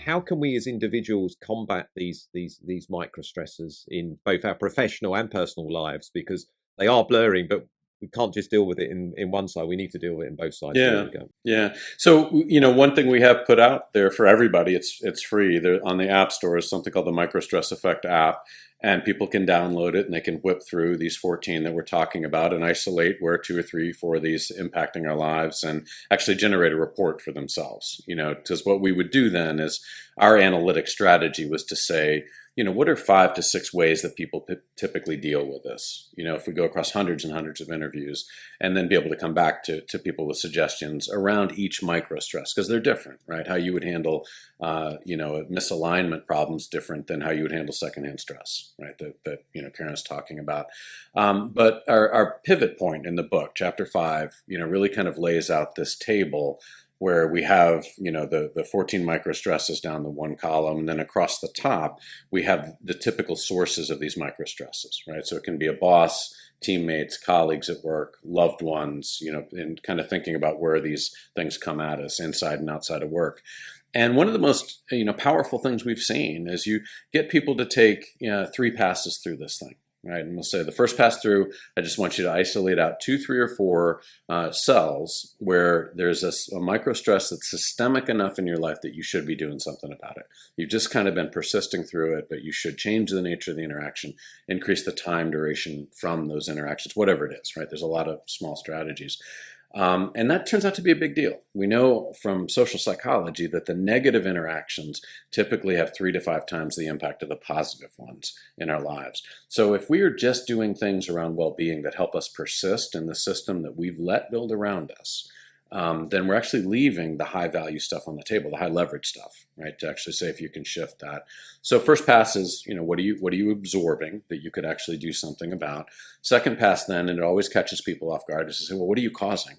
how can we as individuals combat these microstresses in both our professional and personal lives? Because they are blurring, but we can't just deal with it in one side. We need to deal with it in both sides. Yeah. So, one thing we have put out there for everybody, it's free. There, on the App Store is something called the Microstress Effect app, and people can download it and they can whip through these 14 that we're talking about and isolate where 2 or 3, 4 of these impacting our lives and actually generate a report for themselves. Because what we would do then is our analytic strategy was to say, what are 5 to 6 ways that people typically deal with this? If we go across hundreds and hundreds of interviews, and then be able to come back to people with suggestions around each microstress, because they're different, right? How you would handle, misalignment problems different than how you would handle secondhand stress, right? That Karen's talking about. But our pivot point in the book, chapter 5, really kind of lays out this table where we have, the 14 microstresses down the one column, and then across the top, we have the typical sources of these microstresses, right? So it can be a boss, teammates, colleagues at work, loved ones, and kind of thinking about where these things come at us inside and outside of work. And one of the most, powerful things we've seen is you get people to take 3 passes through this thing. Right, and we'll say the first pass through, I just want you to isolate out 2, 3, or 4 cells where there's a microstress that's systemic enough in your life that you should be doing something about it. You've just kind of been persisting through it, but you should change the nature of the interaction, increase the time duration from those interactions, whatever it is, right? There's a lot of small strategies. And that turns out to be a big deal. We know from social psychology that the negative interactions typically have 3 to 5 times the impact of the positive ones in our lives. So if we are just doing things around well-being that help us persist in the system that we've let build around us, then we're actually leaving the high value stuff on the table, the high leverage stuff, right? To actually say if you can shift that. So first pass is, what are you absorbing that you could actually do something about? Second pass then, and it always catches people off guard, is to say, well, what are you causing?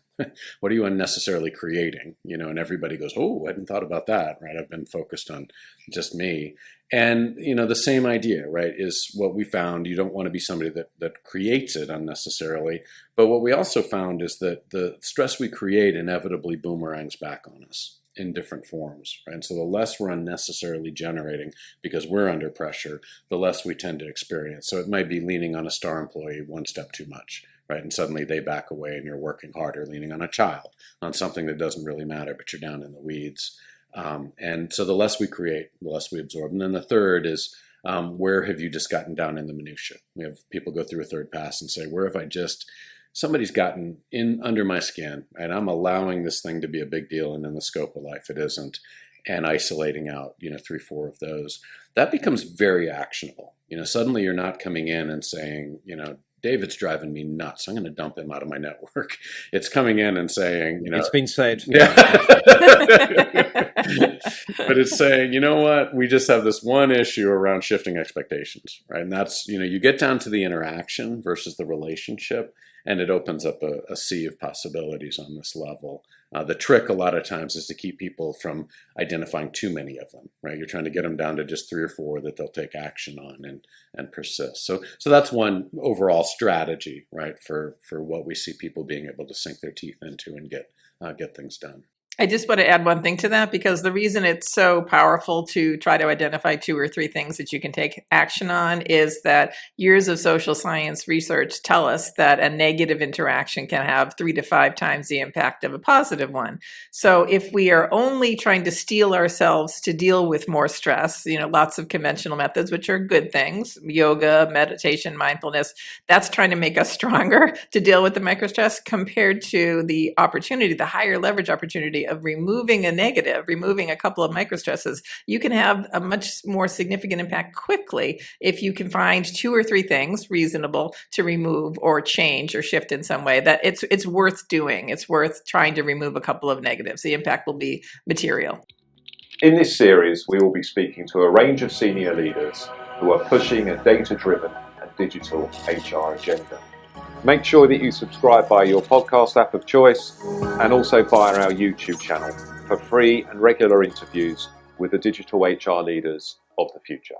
What are you unnecessarily creating? And everybody goes, oh, I hadn't thought about that, right? I've been focused on just me. And, the same idea, right, is what we found. You don't want to be somebody that creates it unnecessarily. But what we also found is that the stress we create inevitably boomerangs back on us in different forms, right? And so the less we're unnecessarily generating because we're under pressure, the less we tend to experience. So it might be leaning on a star employee one step too much, right? And suddenly they back away and you're working harder, leaning on a child, on something that doesn't really matter, but you're down in the weeds. And so the less we create, the less we absorb. And then the third is, where have you just gotten down in the minutia? We have people go through a third pass and say, where have I just, somebody's gotten in under my skin, and I'm allowing this thing to be a big deal, and in the scope of life it isn't, and isolating out, 3, 4 of those. That becomes very actionable. Suddenly you're not coming in and saying, David's driving me nuts, I'm going to dump him out of my network. It's coming in and saying, it's been said. Yeah. But it's saying, you know what, we just have this one issue around shifting expectations, right? And that's, you get down to the interaction versus the relationship, and it opens up a sea of possibilities on this level. The trick a lot of times is to keep people from identifying too many of them, right? You're trying to get them down to just 3 or 4 that they'll take action on and persist. So that's one overall strategy, right, for what we see people being able to sink their teeth into and get things done. I just want to add one thing to that, because the reason it's so powerful to try to identify 2 or 3 things that you can take action on is that years of social science research tell us that a negative interaction can have 3 to 5 times the impact of a positive one. So if we are only trying to steel ourselves to deal with more stress, lots of conventional methods, which are good things, yoga, meditation, mindfulness, that's trying to make us stronger to deal with the microstress, compared to the opportunity, the higher leverage opportunity of removing a negative, removing a couple of microstresses. You can have a much more significant impact quickly if you can find 2 or 3 things reasonable to remove or change or shift in some way, that it's worth doing. It's worth trying to remove a couple of negatives. The impact will be material. In this series, we will be speaking to a range of senior leaders who are pushing a data-driven and digital HR agenda. Make sure that you subscribe via your podcast app of choice, and also via our YouTube channel for free and regular interviews with the digital HR leaders of the future.